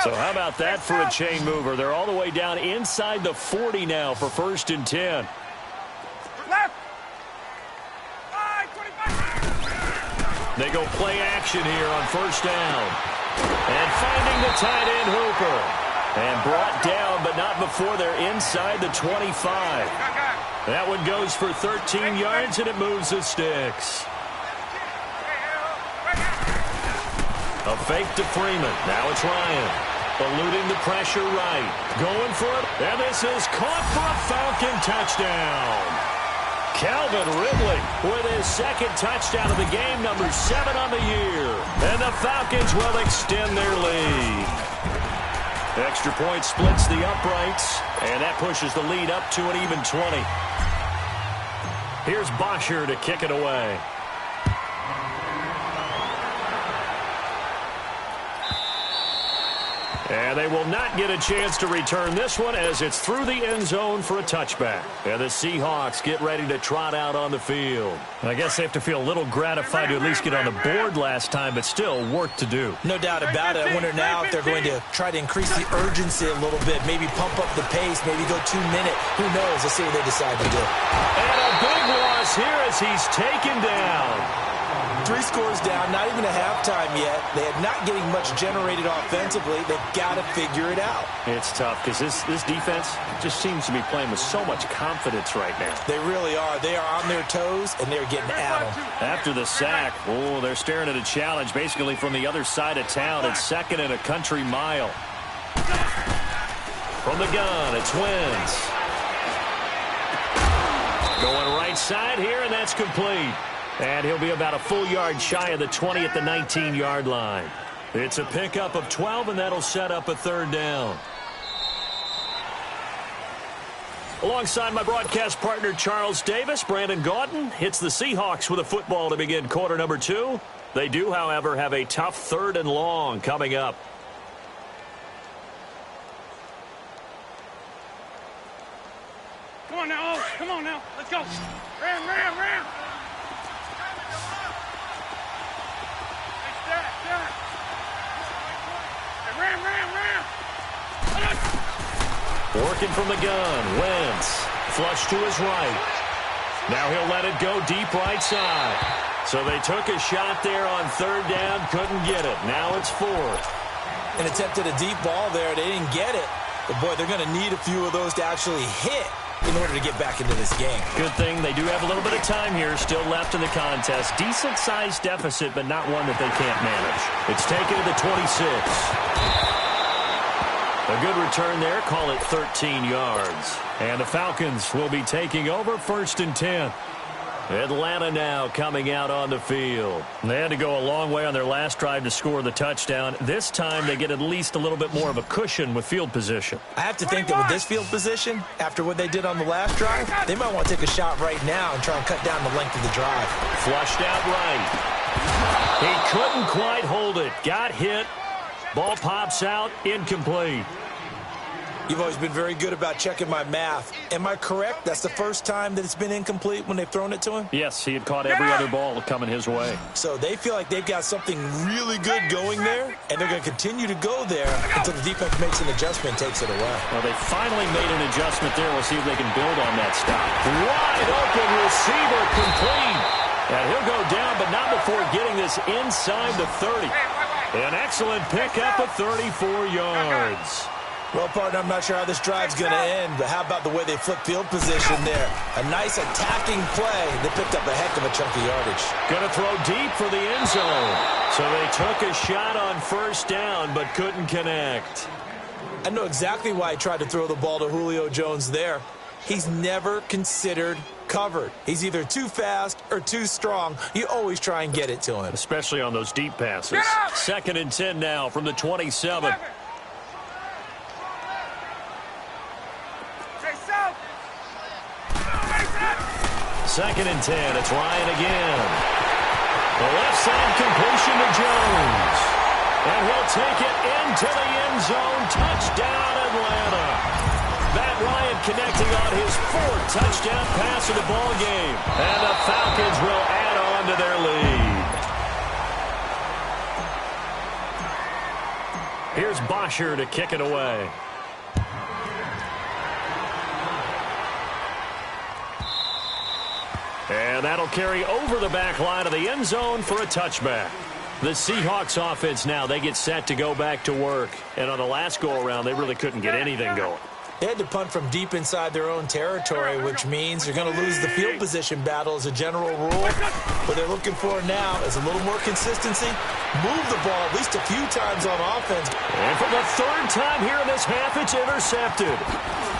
So how about that for a chain mover? They're all the way down inside the 40 now for 1st and 10. They go play action here on 1st down. And finding the tight end Hooper. And brought down, but not before they're inside the 25. That one goes for 13 yards, and it moves the sticks. A fake to Freeman. Now it's Ryan. Eluding the pressure right. Going for it. And this is caught for a Falcon touchdown. Calvin Ridley with his 2nd touchdown of the game, number 7 on the year. And the Falcons will extend their lead. Extra point splits the uprights, and that pushes the lead up to an even 20. Here's Bosher to kick it away. And they will not get a chance to return this one as it's through the end zone for a touchback. And the Seahawks get ready to trot out on the field. I guess they have to feel a little gratified to at least get on the board last time, but still work to do. No doubt about it. I wonder now if they're going to try to increase the urgency a little bit, maybe pump up the pace, maybe go 2-minute. Who knows? Let's see what they decide to do. And a big loss here as he's taken down. 3 scores down, not even a halftime yet. They are not getting much generated offensively. They've got to figure it out. It's tough because this defense just seems to be playing with so much confidence right now. They really are. They are on their toes, and they're getting at them. After the sack, they're staring at a challenge basically from the other side of town. It's 2nd and a country mile. From the gun, it's Wentz. Going right side here, and that's complete. And he'll be about a full yard shy of the 20 at the 19-yard line. It's a pickup of 12, and that'll set up a 3rd down. Alongside my broadcast partner, Charles Davis, Brandon Gaudin hits the Seahawks with a football to begin quarter number 2. They do, however, have a tough 3rd and long coming up. Come on now, come on now. Let's go. Ram. Ram. Working from the gun, Wentz. Flush to his right. Now he'll let it go deep right side. So they took a shot there on 3rd down, couldn't get it. Now it's 4th. An attempt at a deep ball there. They didn't get it. But, boy, they're going to need a few of those to actually hit in order to get back into this game. Good thing they do have a little bit of time here still left in the contest. Decent-sized deficit, but not one that they can't manage. It's taken to the 26. A good return there. Call it 13 yards. And the Falcons will be taking over 1st and 10. Atlanta now coming out on the field. They had to go a long way on their last drive to score the touchdown. This time they get at least a little bit more of a cushion with field position. I have to think that with this field position, after what they did on the last drive, they might want to take a shot right now and try and cut down the length of the drive. Flushed out right. He couldn't quite hold it. Got hit. Ball pops out. Incomplete. You've always been very good about checking my math. Am I correct? That's the first time that it's been incomplete when they've thrown it to him? Yes, he had caught every other ball coming his way. So they feel like they've got something really good going there, and they're going to continue to go there until the defense makes an adjustment and takes it away. Well, they finally made an adjustment there. We'll see if they can build on that stop. Wide open receiver complete. And he'll go down, but not before getting this inside the 30. An excellent pickup of 34 yards. Well, partner, I'm not sure how this drive's going to end, but how about the way they flip field position there? A nice attacking play. They picked up a heck of a chunk of yardage. Going to throw deep for the end zone. So they took a shot on 1st down, but couldn't connect. I know exactly why he tried to throw the ball to Julio Jones there. He's never considered covered. He's either too fast or too strong. You always try and get it to him. Especially on those deep passes. 2nd and 10 now from the 27. Second and 10. It's Ryan again. The left side completion to Jones. And he'll take it into the end zone. Touchdown, Atlanta. Matt Ryan connecting on his 4th touchdown pass of the ball game. And the Falcons will add on to their lead. Here's Bosher to kick it away. And that'll carry over the back line of the end zone for a touchback. The Seahawks offense now, they get set to go back to work. And on the last go-around, they really couldn't get anything going. They had to punt from deep inside their own territory, which means you're going to lose the field position battle as a general rule. What they're looking for now is a little more consistency. Move the ball at least a few times on offense. And for the third time here in this half, it's intercepted.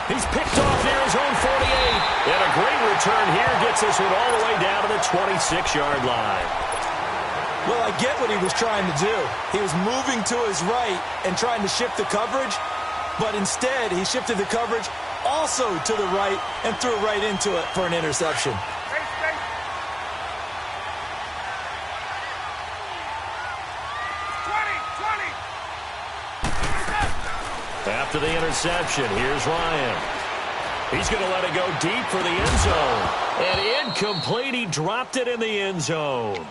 He's picked off near his own 48. And a great return here gets this one all the way down to the 26-yard line. Well, I get what he was trying to do. He was moving to his right and trying to shift the coverage, but instead he shifted the coverage also to the right and threw right into it for an interception. After the interception, here's Ryan. He's going to let it go deep for the end zone. And incomplete, he dropped it in the end zone.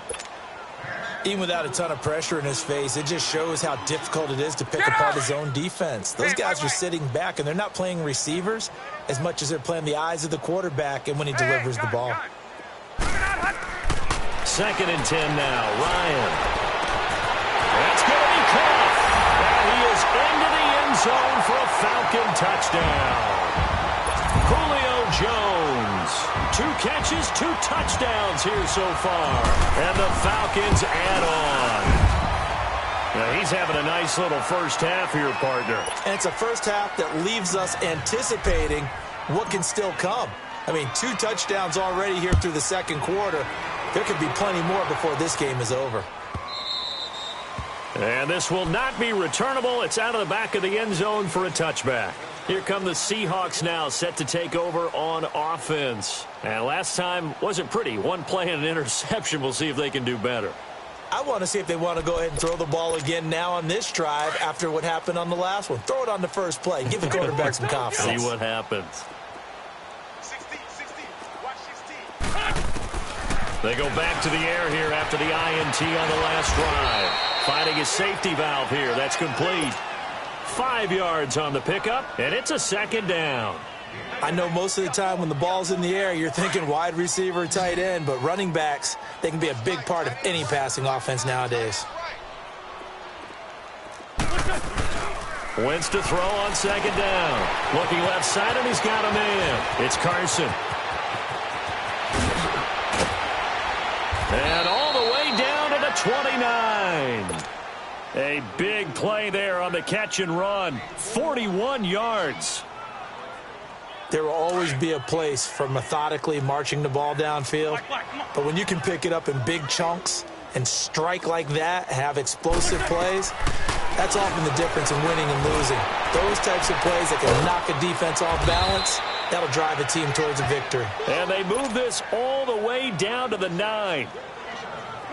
Even without a ton of pressure in his face, it just shows how difficult it is to pick apart his own defense. Those guys are sitting back, and they're not playing receivers as much as they're playing the eyes of the quarterback and when he delivers the ball. 2nd and 10 now. Ryan. That's going to be caught. And he is into the end zone for a Falcon touchdown. Julio Jones. 2 catches, 2 touchdowns here so far. And the Falcons add on. Now he's having a nice little first half here, partner. And it's a first half that leaves us anticipating what can still come. I mean, 2 touchdowns already here through the second quarter. There could be plenty more before this game is over. And this will not be returnable. It's out of the back of the end zone for a touchback. Here come the Seahawks now, set to take over on offense. And last time wasn't pretty. 1 play and an interception. We'll see if they can do better. I want to see if they want to go ahead and throw the ball again now on this drive after what happened on the last one. Throw it on the first play. Give the quarterback some confidence. See what happens. They go back to the air here after the INT on the last drive. Finding a safety valve here. That's complete. 5 yards on the pickup, and it's a 2nd down. I know most of the time when the ball's in the air, you're thinking wide receiver, tight end, but running backs, they can be a big part of any passing offense nowadays. Wentz to throw on 2nd down. Looking left side, and he's got a man. It's Carson. And all the way down to the 29. A big play there on the catch and run. 41 yards. There will always be a place for methodically marching the ball downfield. But when you can pick it up in big chunks and strike like that, have explosive plays, that's often the difference in winning and losing. Those types of plays that can knock a defense off balance, that'll drive a team towards a victory. And they move this all the way down to the 9.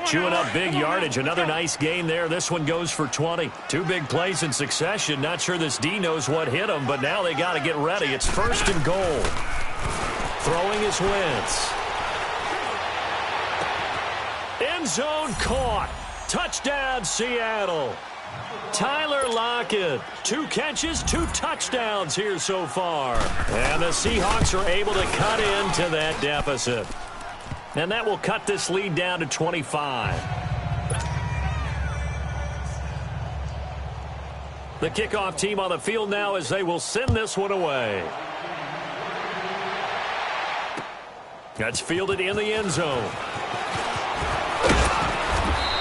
Chewing up big yardage. Another nice gain there. This one goes for 20. 2 big plays in succession. Not sure this D knows what hit him, but now they got to get ready. It's 1st and goal. Throwing is Wentz. End zone caught. Touchdown, Seattle. Tyler Lockett. 2 catches, 2 touchdowns here so far. And the Seahawks are able to cut into that deficit. And that will cut this lead down to 25. The kickoff team on the field now as they will send this one away. That's fielded in the end zone.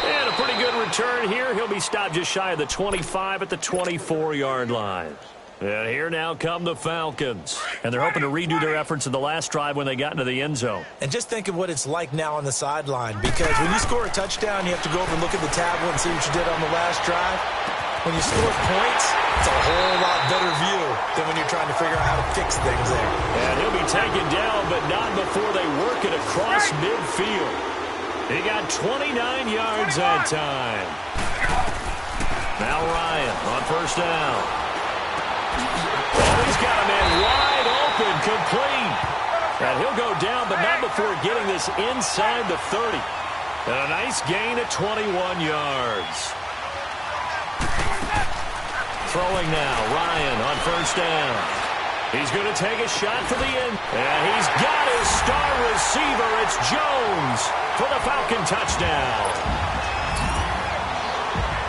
And a pretty good return here. He'll be stopped just shy of the 25 at the 24-yard line. And here now come the Falcons. And they're hoping to redo their efforts in the last drive when they got into the end zone. And just think of what it's like now on the sideline. Because when you score a touchdown, you have to go over and look at the tablet and see what you did on the last drive. When you score points, it's a whole lot better view than when you're trying to figure out how to fix things there. And he'll be taken down, but not before they work it across midfield. He got 29 yards that time. Now Ryan on 1st down. Oh, he's got a man wide open, complete. And he'll go down, but not before getting this inside the 30. And a nice gain at 21 yards. throwing now. Ryan on first down. He's going to take a shot for the end. And he's got his star receiver. It's Jones for the Falcon touchdown.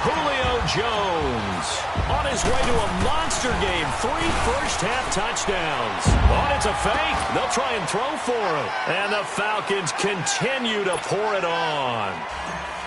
Julio Jones on his way to a monster game. 3 first-half touchdowns. Oh, it's a fake. They'll try and throw for him. And the Falcons continue to pour it on.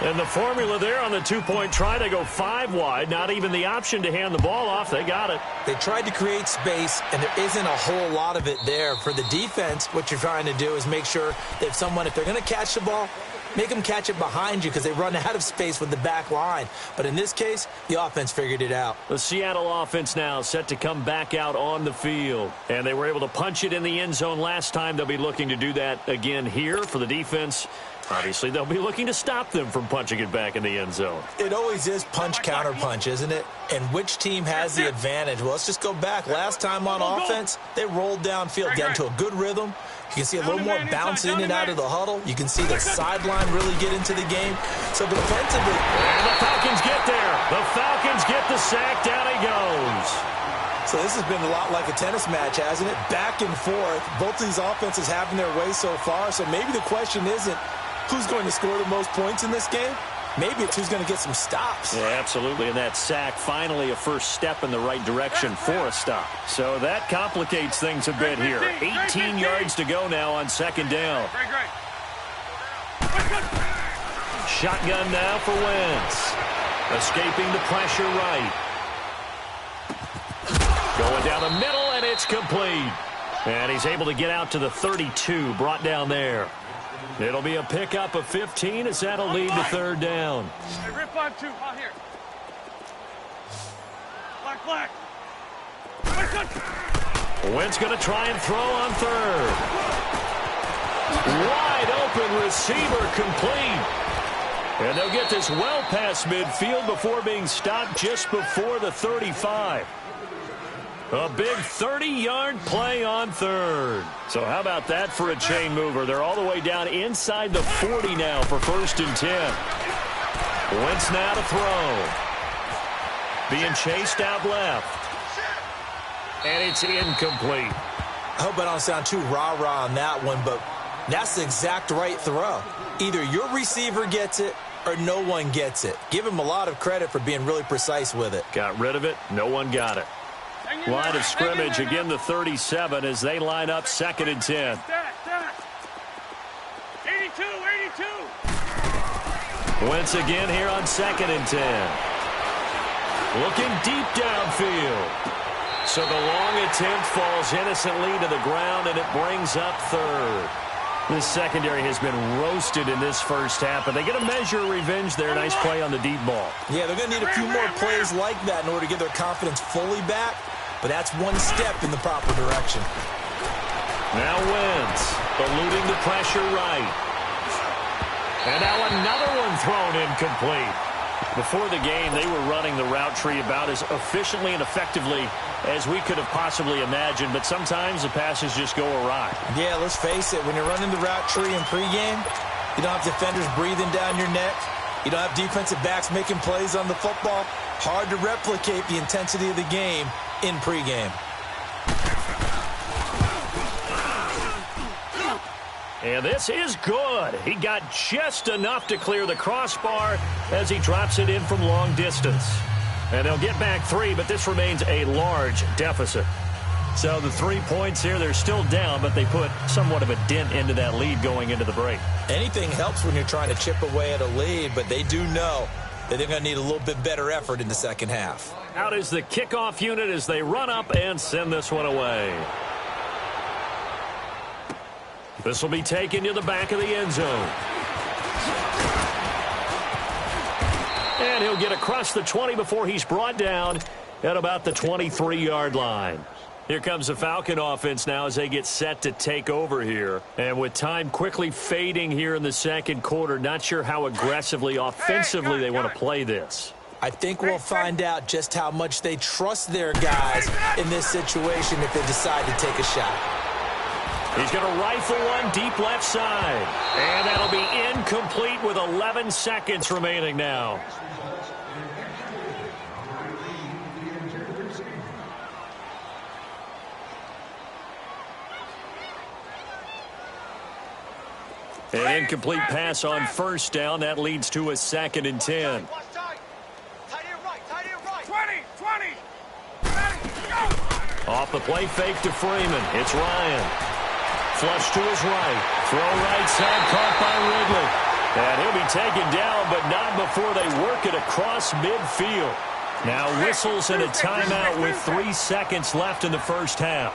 And the formula there on the 2-point try to go 5 wide. Not even the option to hand the ball off. They got it. They tried to create space, and there isn't a whole lot of it there. For the defense, what you're trying to do is make sure that if they're going to catch the ball, make them catch it behind you because they run out of space with the back line. But in this case, the offense figured it out. The Seattle offense now set to come back out on the field. And they were able to punch it in the end zone last time. They'll be looking to do that again here for the defense. Obviously, they'll be looking to stop them from punching it back in the end zone. It always is punch-counter-punch, isn't it? And which team has the advantage? Well, let's just go back. Last time on offense, they rolled downfield, got into a good rhythm. You can see a little more bounce in and out of the huddle. You can see the sideline really get into the game. So defensively, and the Falcons get there. The Falcons get the sack. Down he goes. So this has been a lot like a tennis match, hasn't it? Back and forth. Both of these offenses having their way so far. So maybe the question isn't who's going to score the most points in this game. Maybe it's who's going to get some stops. Yeah, absolutely. And that sack, finally a first step in the right direction for a stop. So that complicates things a bit here. 18 yards to go now on second down. Shotgun now for Wentz. Escaping the pressure right. Going down the middle, and it's complete. And he's able to get out to the 32, brought down there. It'll be a pickup of 15 as that'll lead to third down. Hey, rip 5-2, out here. Black. Wentz going to try and throw on third. Wide open receiver complete. And they'll get this well past midfield before being stopped just before the 35. A big 30-yard play on third. So how about that for a chain mover? They're all the way down inside the 40 now for 1st and 10. Wentz now to throw. Being chased out left. And it's incomplete. I hope I don't sound too rah-rah on that one, but that's the exact right throw. Either your receiver gets it or no one gets it. Give him a lot of credit for being really precise with it. Got rid of it. No one got it. Line of scrimmage, again the 37 as they line up 2nd and 10. 82. Wentz again here on 2nd and 10. Looking deep downfield. So the long attempt falls innocently to the ground, and it brings up third. This secondary has been roasted in this first half, but they get a measure of revenge there. Nice play on the deep ball. Yeah, they're going to need a few more plays like that in order to get their confidence fully back. But that's one step in the proper direction. Now Wentz, eluding the pressure right. And now another one thrown incomplete. Before the game, they were running the route tree about as efficiently and effectively as we could have possibly imagined. But sometimes the passes just go awry. Yeah, let's face it. When you're running the route tree in pregame, you don't have defenders breathing down your neck. You don't have defensive backs making plays on the football. Hard to replicate the intensity of the game in pregame. And this is good. He got just enough to clear the crossbar as he drops it in from long distance. And they'll get back 3, but this remains a large deficit. So the 3 points here, they're still down, but they put somewhat of a dent into that lead going into the break. Anything helps when you're trying to chip away at a lead, but they do know that they're going to need a little bit better effort in the second half. Out is the kickoff unit as they run up and send this one away. This will be taken to the back of the end zone. And he'll get across the 20 before he's brought down at about the 23-yard line. Here comes the Falcon offense now as they get set to take over here. And with time quickly fading here in the second quarter, not sure how aggressively, offensively they want to play this. I think we'll find out just how much they trust their guys in this situation if they decide to take a shot. He's going to rifle one deep left side. And that'll be incomplete with 11 seconds remaining now. An incomplete pass on first down. That leads to a 2nd and 10. 20. Off the play fake to Freeman. It's Ryan. Flush to his right. Throw right side, caught by Ridley. And he'll be taken down, but not before they work it across midfield. Now whistles and a timeout with 3 seconds left in the first half.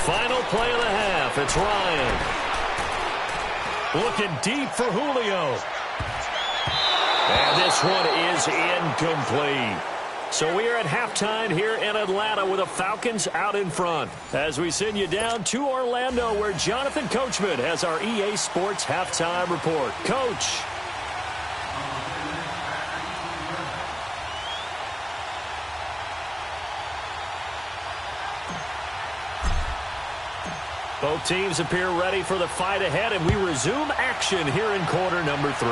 Final play of the half. It's Ryan. Looking deep for Julio. And this one is incomplete. So we are at halftime here in Atlanta with the Falcons out in front. As we send you down to Orlando, where Jonathan Coachman has our EA Sports halftime report. Coach. Both teams appear ready for the fight ahead, and we resume action here in quarter number 3.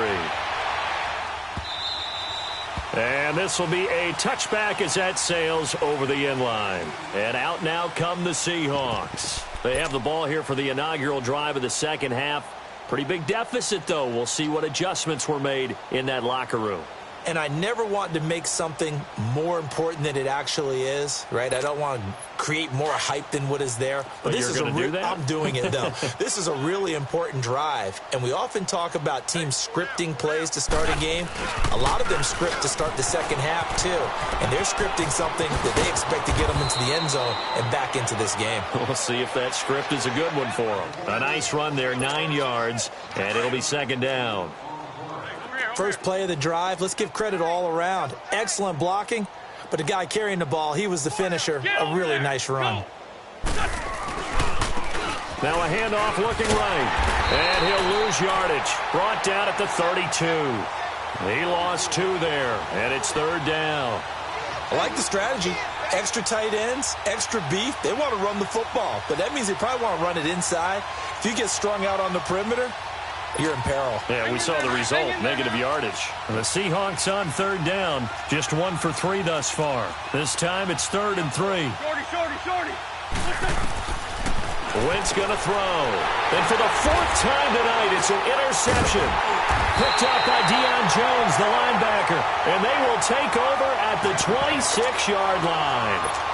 And this will be a touchback as that sails over the end line. And out now come the Seahawks. They have the ball here for the inaugural drive of the second half. Pretty big deficit, though. We'll see what adjustments were made in that locker room. And I never want to make something more important than it actually is, right? I don't want to create more hype than what is there. But this is do that? I'm doing it, though. This is a really important drive. And we often talk about teams scripting plays to start a game. A lot of them script to start the second half, too. And they're scripting something that they expect to get them into the end zone and back into this game. We'll see if that script is a good one for them. A nice run there, 9 yards, and it'll be second down. First play of the drive, let's give credit all around. Excellent blocking, but the guy carrying the ball, he was the finisher. A really nice run. Now a handoff looking right, and he'll lose yardage. Brought down at the 32. He lost 2 there, and it's third down. I like the strategy. Extra tight ends, extra beef. They want to run the football, but that means they probably want to run it inside. If you get strung out on the perimeter, you're in peril. Yeah, we saw the result, negative yardage. The Seahawks on third down, just 1 for 3 thus far. This time it's 3rd and 3. Shorty. Wentz going to throw. And for the 4th time tonight, it's an interception. Picked up by Deion Jones, the linebacker. And they will take over at the 26-yard line.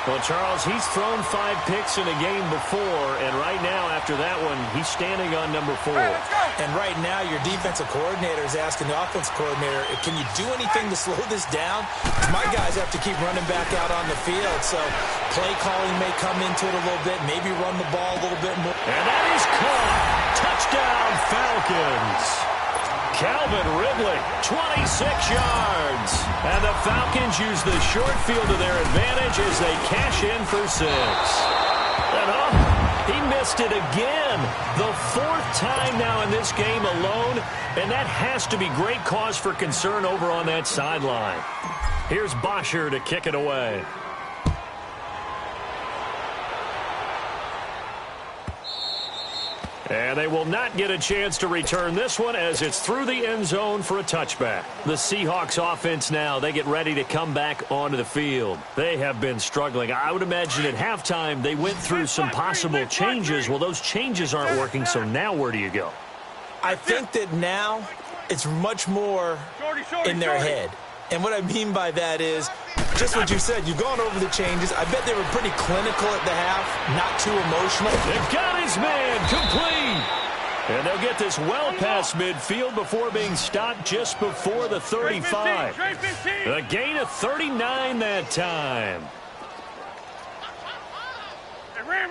Well, Charles, he's thrown 5 picks in a game before, and right now, after that one, he's standing on number 4. And right now, your defensive coordinator is asking the offensive coordinator, can you do anything to slow this down? Because my guys have to keep running back out on the field, so play calling may come into it a little bit, maybe run the ball a little bit more. And that is caught. Touchdown, Falcons. Calvin Ridley, 26 yards. And the Falcons use the short field to their advantage as they cash in for 6. And he missed it again. The 4th time now in this game alone. And that has to be great cause for concern over on that sideline. Here's Bosher to kick it away. And they will not get a chance to return this one as it's through the end zone for a touchback. The Seahawks offense now, they get ready to come back onto the field. They have been struggling. I would imagine at halftime they went through some possible changes. Well, those changes aren't working, so now where do you go? I think that now it's much more in their head. And what I mean by that is just what you said. You've gone over the changes. I bet they were pretty clinical at the half, not too emotional. They've got his man complete. And they'll get this well past midfield before being stopped just before the 35. A gain of 39 that time. Ram.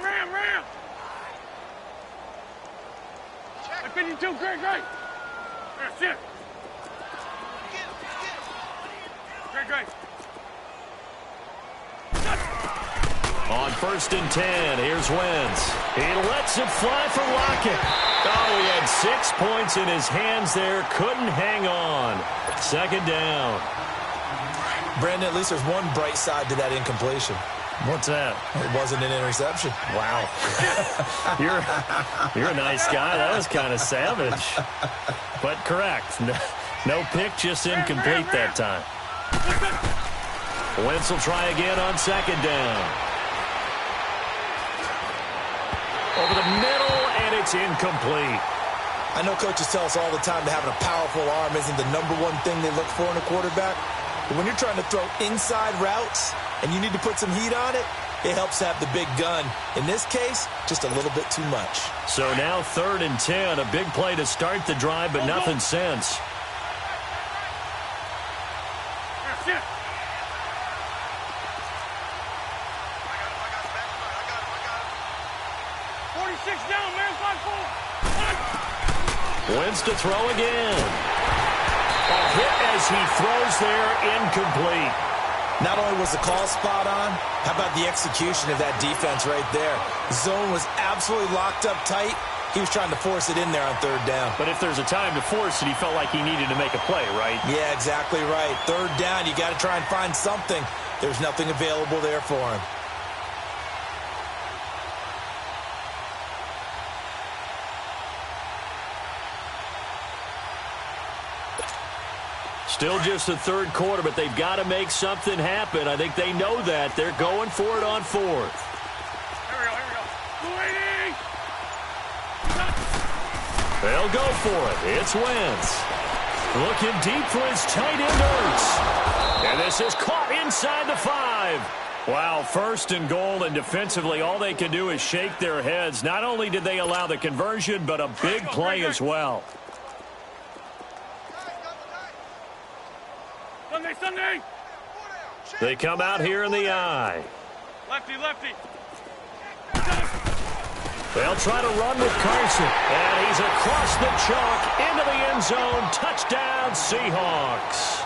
52, great. That's it. Great. On 1st and 10, here's Wentz. He lets it fly for Lockett. Oh, he had 6 points in his hands there. Couldn't hang on. Second down. Brandon, at least there's one bright side to that incompletion. What's that? It wasn't an interception. Wow. You're a nice guy. That was kind of savage. But correct. No pick, just incomplete that time. Wentz will try again on second down. over the middle, and it's incomplete. I know coaches tell us all the time that having a powerful arm isn't the number one thing they look for in a quarterback. But when you're trying to throw inside routes and you need to put some heat on it, it helps have the big gun. In this case, just a little bit too much. So now 3rd and 10, a big play to start the drive, but nothing since. That's it. Down, man, 5-4. Wins to throw again. A hit as he throws there, incomplete. Not only was the call spot on, how about the execution of that defense right there? The zone was absolutely locked up tight. He was trying to force it in there on 3rd down. But if there's a time to force it, he felt like he needed to make a play, right? Yeah, exactly right. 3rd down, you got to try and find something. There's nothing available there for him. Still just the 3rd quarter, but they've got to make something happen. I think they know that. They're going for it on 4th. Here we go. 280. They'll go for it. It's Wentz. Looking deep for his tight end, Ertz. And this is caught inside the 5. Wow, 1st and goal, and defensively all they can do is shake their heads. Not only did they allow the conversion, but a big play as well. Sunday. They come out here in the eye. Lefty. They'll try to run with Carson. And he's across the chalk into the end zone. Touchdown, Seahawks.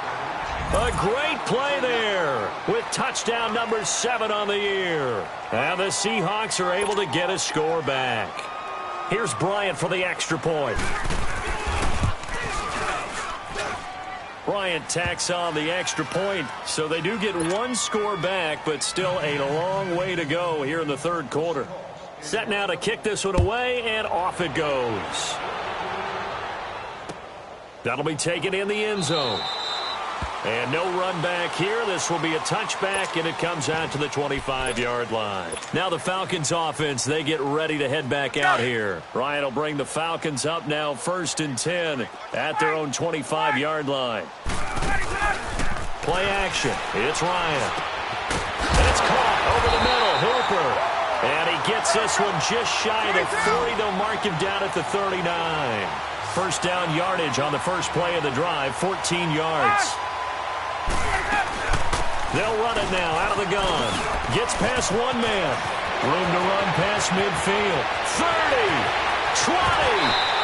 A great play there with touchdown number 7 on the year. And the Seahawks are able to get a score back. Here's Bryant for the extra point. Bryant tacks on the extra point, so they do get 1 score back, but still a long way to go here in the 3rd quarter. Set now to kick this one away, and off it goes. That'll be taken in the end zone. And no run back here. This will be a touchback, and it comes out to the 25-yard line. Now the Falcons offense, they get ready to head back out here. Ryan will bring the Falcons up now 1st and 10 at their own 25-yard line. Play action. It's Ryan. And it's caught over the middle. Hooper. And he gets this one just shy of the 40. They'll mark him down at the 39. 1st down yardage on the first play of the drive, 14 yards. They'll run it now out of the gun. Gets past 1 man. Room to run past midfield. 30, 20,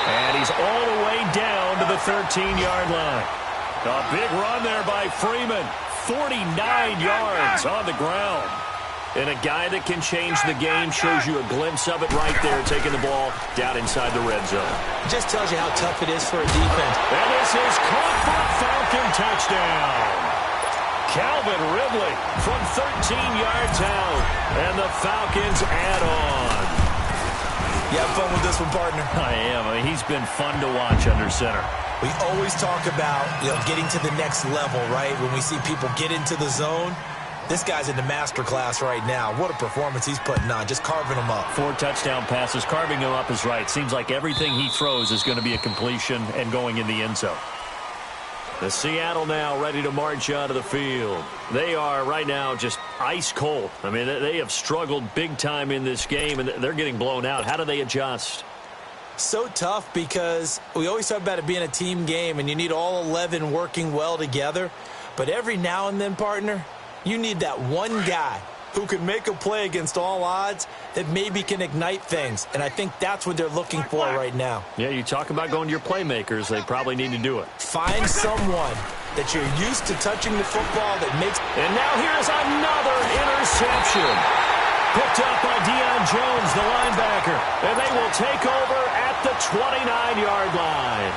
and he's all the way down to the 13-yard line. A big run there by Freeman. 49 yards on the ground. And a guy that can change the game, shows you a glimpse of it right there, taking the ball down inside the red zone. Just tells you how tough it is for a defense. And this is caught for a Falcon touchdown. Calvin Ridley from 13 yards out, and the Falcons add on. You have fun with this one, partner? I am. I mean, he's been fun to watch under center. We always talk about, getting to the next level, right? When we see people get into the zone. This guy's in the master class right now. What a performance he's putting on, just carving them up. 4 touchdown passes. Carving him up is right. Seems like everything he throws is going to be a completion and going in the end zone. The Seattle now ready to march out of the field. They are right now just ice cold. I mean, they have struggled big time in this game, and they're getting blown out. How do they adjust? So tough, because we always talk about it being a team game, and you need all 11 working well together. But every now and then, partner, you need that one guy who can make a play against all odds that maybe can ignite things. And I think that's what they're looking for right now. Yeah, you talk about going to your playmakers. They probably need to do it. Find someone that you're used to touching the football that makes... And now here's another interception. Picked up by Deion Jones, the linebacker. And they will take over at the 29-yard line.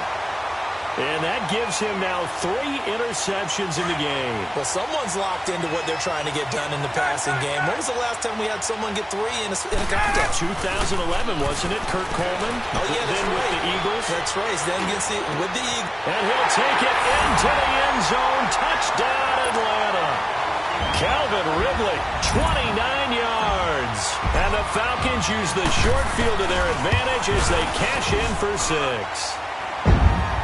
And that gives him now 3 interceptions in the game. Well, someone's locked into what they're trying to get done in the passing game. When was the last time we had someone get 3 in a contest? 2011, wasn't it? Kurt Coleman. Oh, yeah, that's then right. With the Eagles. That's right. Then with the Eagles. And he'll take it into the end zone. Touchdown, Atlanta. Calvin Ridley, 29 yards. And the Falcons use the short field to their advantage as they cash in for 6.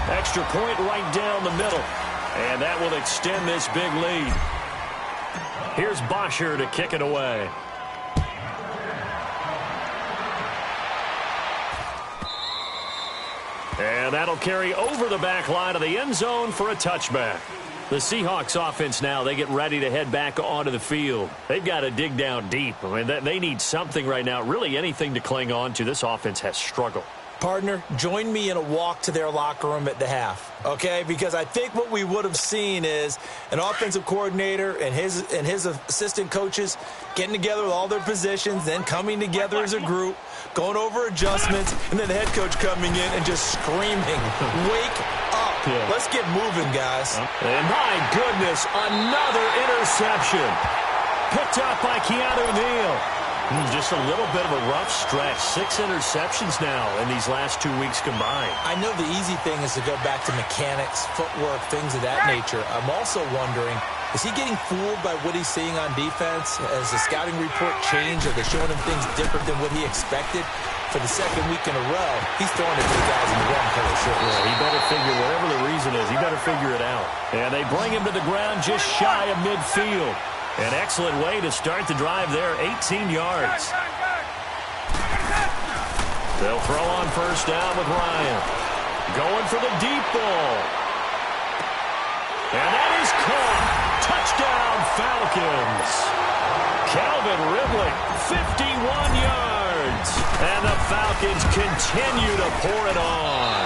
Extra point right down the middle. And that will extend this big lead. Here's Bosher to kick it away. And that'll carry over the back line of the end zone for a touchback. The Seahawks offense now, they get ready to head back onto the field. They've got to dig down deep. I mean, they need something right now, really anything to cling on to. This offense has struggled. Partner, join me in a walk to their locker room at the half, okay? Because I think what we would have seen is an offensive coordinator and his assistant coaches getting together with all their positions, then coming together as a group, going over adjustments, and then the head coach coming in and just screaming, wake up. Yeah. Let's get moving, guys. And my goodness, another interception. Picked up by Keanu Neal. Just a little bit of a rough stretch. 6 interceptions now in these last 2 weeks combined. I know the easy thing is to go back to mechanics, footwork, things of that nature. I'm also wondering, is he getting fooled by what he's seeing on defense? Has the scouting report changed? Are they showing him things different than what he expected? For the second week in a row, he's throwing it to the guys in the wrong color shirt. Yeah, he better figure, whatever the reason is, he better figure it out. And they bring him to the ground just shy of midfield. An excellent way to start the drive there, 18 yards. They'll throw on first down with Ryan. Going for the deep ball. And that is caught. Touchdown, Falcons. Calvin Ridley, 51 yards. And the Falcons continue to pour it on.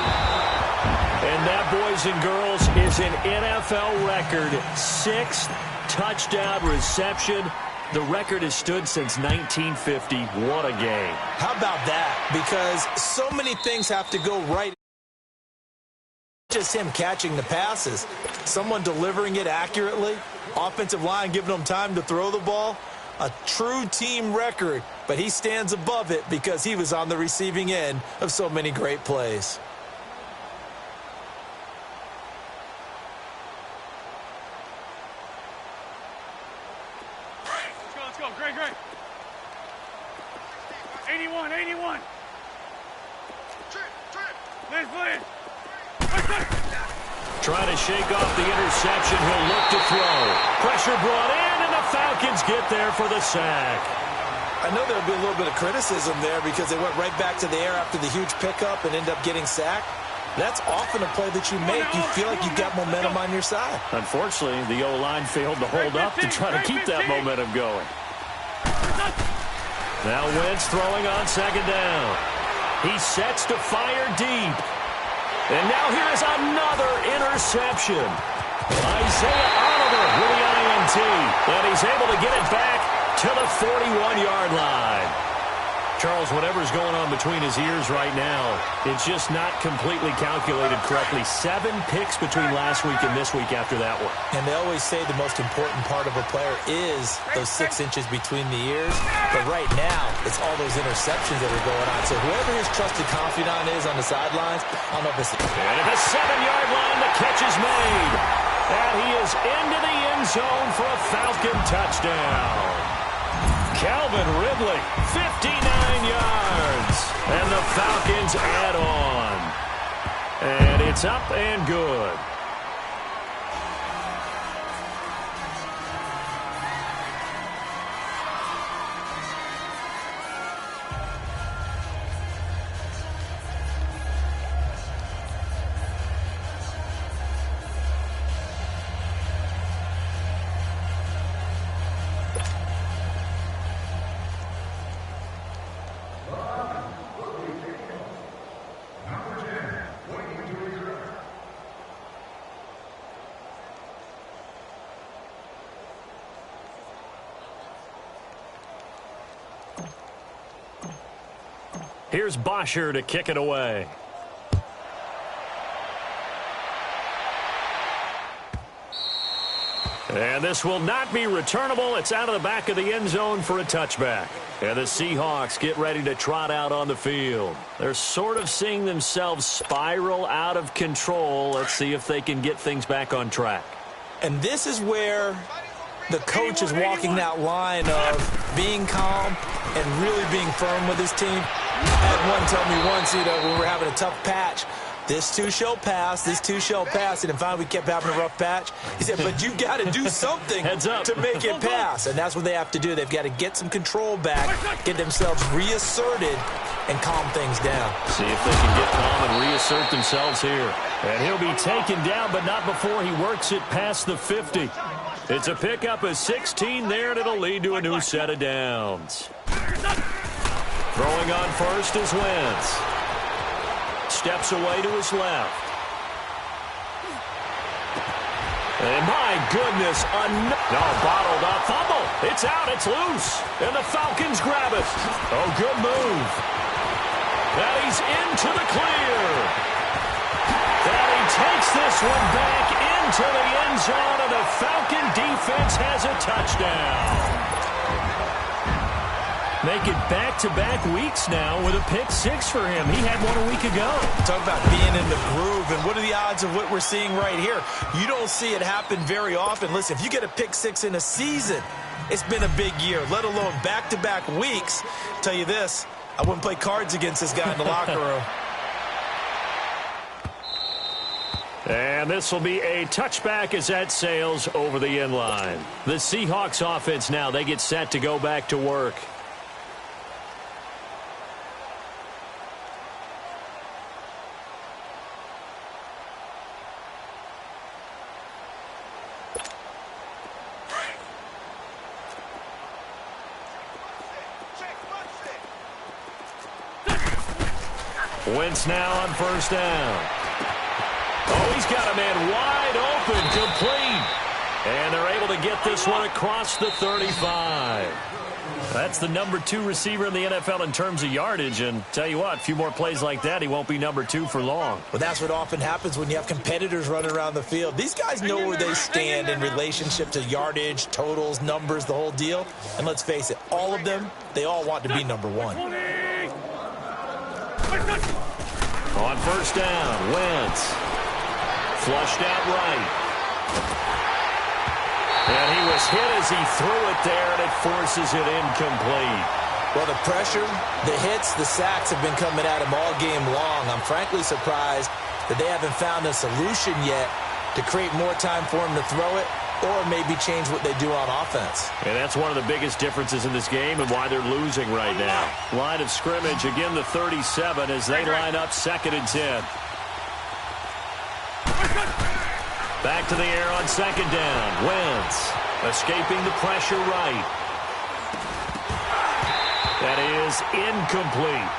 And that, boys and girls, is an NFL record 6th touchdown reception. The record has stood since 1950. What a game. How about that? Because so many things have to go right. Just him catching the passes. Someone delivering it accurately. Offensive line giving him time to throw the ball. A true team record. But he stands above it because he was on the receiving end of so many great plays. Let's go. Great. 81. Liz. Trying to shake off the interception. He'll look to throw. Pressure brought in, and the Falcons get there for the sack. I know there'll be a little bit of criticism there because they went right back to the air after the huge pickup and end up getting sacked. That's often a play that you make. You feel like you've got momentum on your side. Unfortunately, the O-line failed to hold up to try to keep that momentum going. Now Wentz throwing on second down. He sets to fire deep. And now here is another interception. Isaiah Oliver with the INT. And he's able to get it back to the 41-yard line. Charles, whatever's going on between his ears right now, it's just not completely calculated correctly. 7 picks between last week and this week after that one. And they always say the most important part of a player is those 6 inches between the ears. But right now, it's all those interceptions that are going on. So whoever his trusted confidant is on the sidelines, I don't know if it's... And at the 7-yard line, the catch is made. And he is into the end zone for a Falcon touchdown. Calvin Ridley, 59 yards. And the Falcons add on. And it's up and good. Here's Bosher to kick it away. And this will not be returnable. It's out of the back of the end zone for a touchback. And the Seahawks get ready to trot out on the field. They're sort of seeing themselves spiral out of control. Let's see if they can get things back on track. And this is where the coach is walking that line of being calm and really being firm with his team. I had one tell me once, when we were having a tough patch, this too shall pass, this too shall pass. And then finally we kept having a rough patch. He said, but you got to do something to make it pass. And that's what they have to do. They've got to get some control back, get themselves reasserted, and calm things down. See if they can get calm and reassert themselves here. And he'll be taken down, but not before he works it past the 50. It's a pickup of 16 there, and it'll lead to a new set of downs. Throwing on first is Wentz. Steps away to his left. And my goodness, bottled up fumble. It's out, it's loose. And the Falcons grab it. Oh, good move. Now he's into the clear. And he takes this one back into the end zone, and the Falcon defense has a touchdown. Make it back-to-back weeks now with a pick-6 for him. He had one a week ago. Talk about being in the groove, and what are the odds of what we're seeing right here? You don't see it happen very often. Listen, if you get a pick-6 in a season, it's been a big year, let alone back-to-back weeks. I'll tell you this, I wouldn't play cards against this guy in the locker room. And this will be a touchback as that sails over the end line. The Seahawks offense now, they get set to go back to work. Wentz now on first down. Oh, he's got a man wide open, complete. And they're able to get this one across the 35. That's the number 2 receiver in the NFL in terms of yardage. And tell you what, a few more plays like that, he won't be number 2 for long. Well, that's what often happens when you have competitors running around the field. These guys know where they stand in relationship to yardage, totals, numbers, the whole deal. And let's face it, all of them, they all want to be number 1. On first down, Wentz. Flushed out right. And he was hit as he threw it there, and it forces it incomplete. Well, the pressure, the hits, the sacks have been coming at him all game long. I'm frankly surprised that they haven't found a solution yet to create more time for him to throw it or maybe change what they do on offense. And that's one of the biggest differences in this game and why they're losing right now. Line of scrimmage, again the 37 as they line up 2nd and 10. Back to the air on 2nd down. Wentz escaping the pressure right. That is incomplete.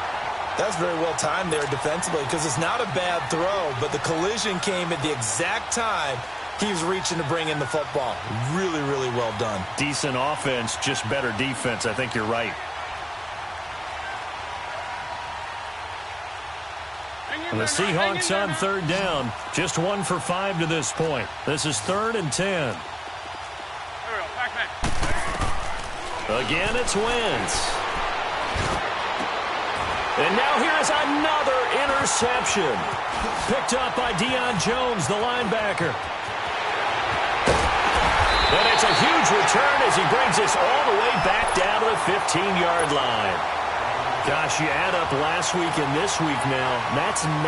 That's very well timed there defensively because it's not a bad throw, but the collision came at the exact time he was reaching to bring in the football. Really, really well done. Decent offense, just better defense. I think you're right. And the Seahawks on 3rd down. Just 1 for 5 to this point. This is 3rd and 10. Again, it's Wentz. And now here is another interception. Picked up by Deion Jones, the linebacker. And it's a huge return as he brings us all the way back down to the 15-yard line. Gosh, you add up last week and this week now, that's 9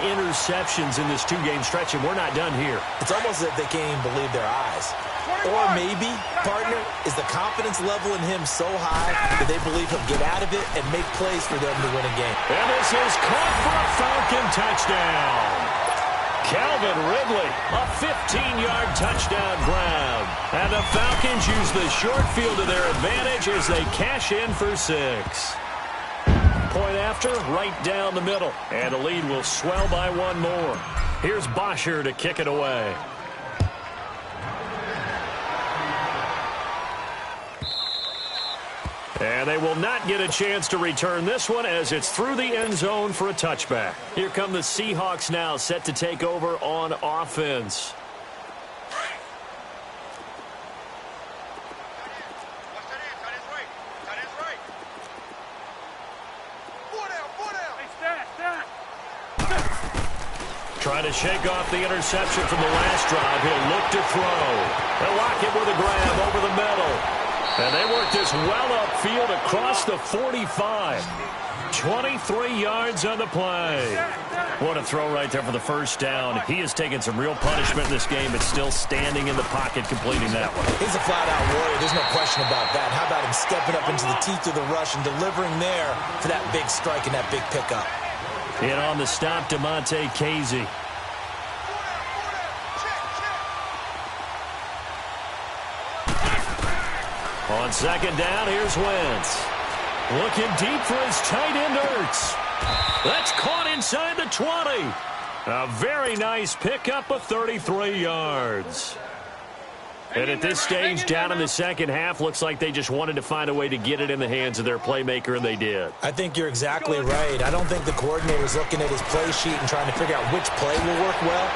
interceptions in this 2-game stretch, and we're not done here. It's almost as if they can't even believe their eyes. Or maybe, partner, is the confidence level in him so high that they believe he'll get out of it and make plays for them to win a game. And this is caught for a Falcon touchdown. Calvin Ridley, a 15-yard touchdown grab. And the Falcons use the short field to their advantage as they cash in for 6. Point after, right down the middle. And the lead will swell by 1 more. Here's Bosher to kick it away. And they will not get a chance to return this one as it's through the end zone for a touchback. Here come the Seahawks now, set to take over on offense. Trying to shake off the interception from the last drive, he'll look to throw. They'll lock him with a grab over the middle. And they work this well upfield across the 45. 23 yards on the play. What a throw right there for the first down. He has taken some real punishment in this game, but still standing in the pocket completing that one. He's a flat-out warrior. There's no question about that. How about him stepping up into the teeth of the rush and delivering there for that big strike and that big pickup? And on the stop, DeMonte Casey. On second down, here's Wentz. Looking deep for his tight end, Ertz. That's caught inside the 20. A very nice pickup of 33 yards. And at this stage, down in the second half, looks like they just wanted to find a way to get it in the hands of their playmaker, and they did. I think you're exactly right. I don't think the coordinator's looking at his play sheet and trying to figure out which play will work well.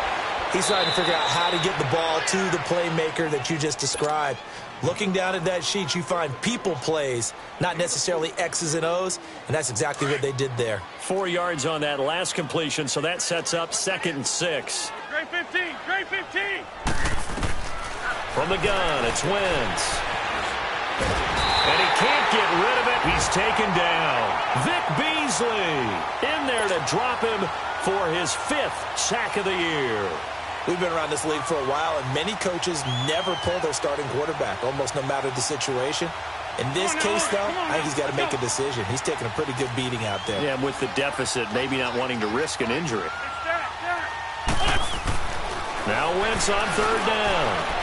He's trying to figure out how to get the ball to the playmaker that you just described. Looking down at that sheet, you find people plays, not necessarily X's and O's, and that's exactly what they did there. 4 yards on that last completion, so that sets up 2nd and 6. Great 15, great 15. From the gun, it's Wentz. And he can't get rid of it. He's taken down. Vic Beasley in there to drop him for his 5th sack of the year. We've been around this league for a while, and many coaches never pull their starting quarterback, almost no matter the situation. In this case, though, I think he's got to make a decision. He's taking a pretty good beating out there. Yeah, with the deficit, maybe not wanting to risk an injury. Now Wentz on 3rd down.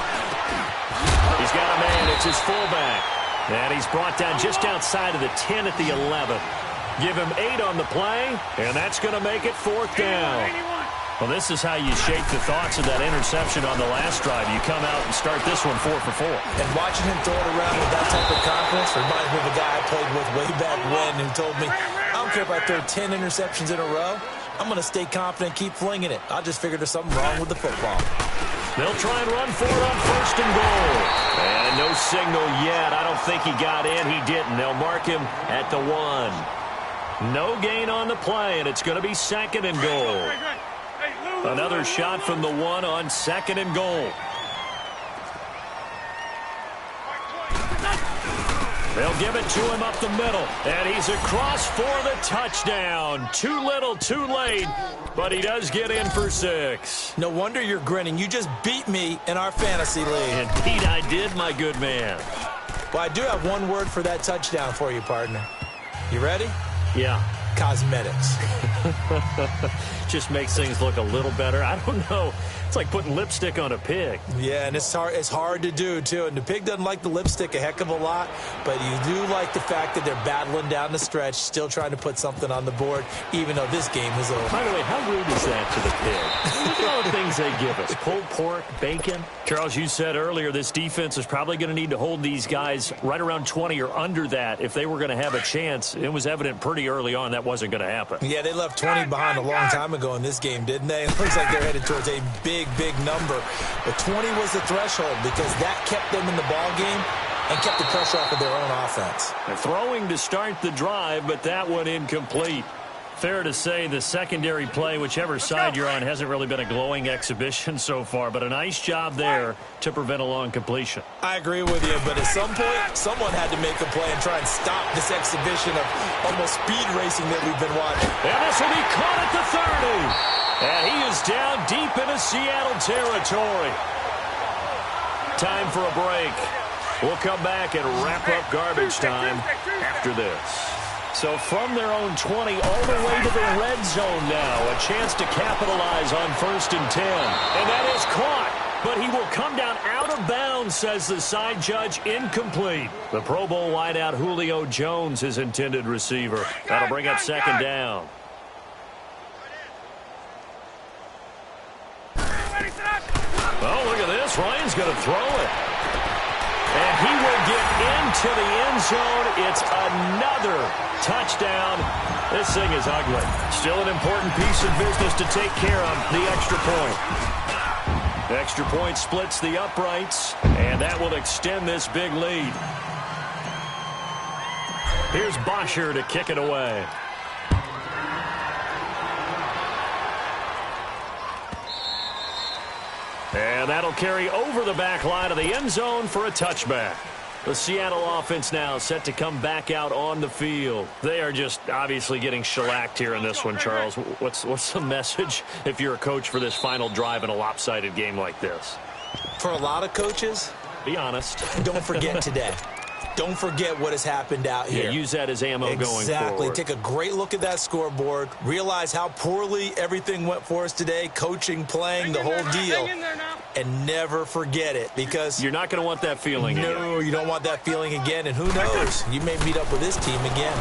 He's got a man. It's his fullback. And he's brought down just outside of the 10 at the 11. Give him 8 on the play, and that's going to make it 4th down. Well, this is how you shake the thoughts of that interception on the last drive. You come out and start this one 4 for 4. And watching him throw it around with that type of confidence reminds me of a guy I played with way back when who told me, I don't care if I throw 10 interceptions in a row. I'm going to stay confident, keep flinging it. I just figured there's something wrong with the football. They'll try and run for it on 1st and goal. And no signal yet. I don't think he got in. He didn't. They'll mark him at the 1. No gain on the play, and it's going to be 2nd and goal. Another shot from the 1 on 2nd and goal. They'll give it to him up the middle, and he's across for the touchdown. Too little, too late, but he does get in for 6. No wonder you're grinning. You just beat me in our fantasy league. Indeed I did, my good man. Well, I do have one word for that touchdown for you, partner. You ready? Yeah. Cosmetics. Just makes things look a little better. I don't know. It's like putting lipstick on a pig. Yeah, and it's hard to do, too. And the pig doesn't like the lipstick a heck of a lot, but you do like the fact that they're battling down the stretch, still trying to put something on the board, even though this game is over. By the way, how rude is that to the pig? Look at all the things they give us. Pulled pork, bacon. Charles, you said earlier this defense is probably going to need to hold these guys right around 20 or under that if they were going to have a chance. It was evident pretty early on that wasn't going to happen. Yeah, they left 20 behind a long time ago in this game, didn't they? It looks like they're headed towards a big number. But 20 was the threshold because that kept them in the ball game and kept the pressure off of their own offense. They're throwing to start the drive, but that one incomplete. Fair to say the secondary play, whichever side you're on, hasn't really been a glowing exhibition so far, but a nice job there to prevent a long completion. I agree with you, but at some point, someone had to make a play and try and stop this exhibition of almost speed racing that we've been watching. And this will be caught at the 30. And he is down deep into Seattle territory. Time for a break. We'll come back and wrap up garbage time after this. So from their own 20 all the way to the red zone now. A chance to capitalize on 1st and 10. And that is caught. But he will come down out of bounds, says the side judge. Incomplete. The Pro Bowl wideout Julio Jones, his intended receiver. That'll bring up 2nd down. Oh, look at this. Ryan's going to throw it. And he will get into the end zone. It's another touchdown. This thing is ugly. Still an important piece of business to take care of, the extra point. The extra point splits the uprights, and that will extend this big lead. Here's Bosher to kick it away. And that'll carry over the back line of the end zone for a touchback. The Seattle offense now set to come back out on the field. They are just obviously getting shellacked here in this one, Charles. What's the message if you're a coach for this final drive in a lopsided game like this? For a lot of coaches, be honest. Don't forget today. Don't forget what has happened out here. Yeah, use that as ammo going forward. Exactly. Take a great look at that scoreboard. Realize how poorly everything went for us today, coaching, playing, the whole deal. And never forget it, because you're not going to want that feeling again. No, you don't want that feeling again. And who knows? You may meet up with this team again.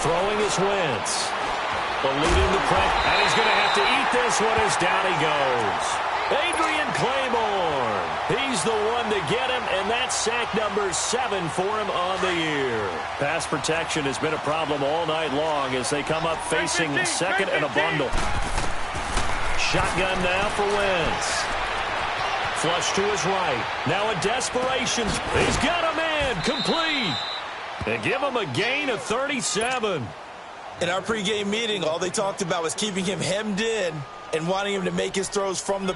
Throwing is Wentz. Eluding the press. And he's going to have to eat this one as down he goes. Adrian Claiborne. He's the one to get him, and that's sack number 7 for him on the year. Pass protection has been a problem all night long as they come up facing second and a bundle. Shotgun now for Wentz. Flush to his right. Now a desperation. He's got a man. Complete. And give him a gain of 37. In our pregame meeting, all they talked about was keeping him hemmed in and wanting him to make his throws from the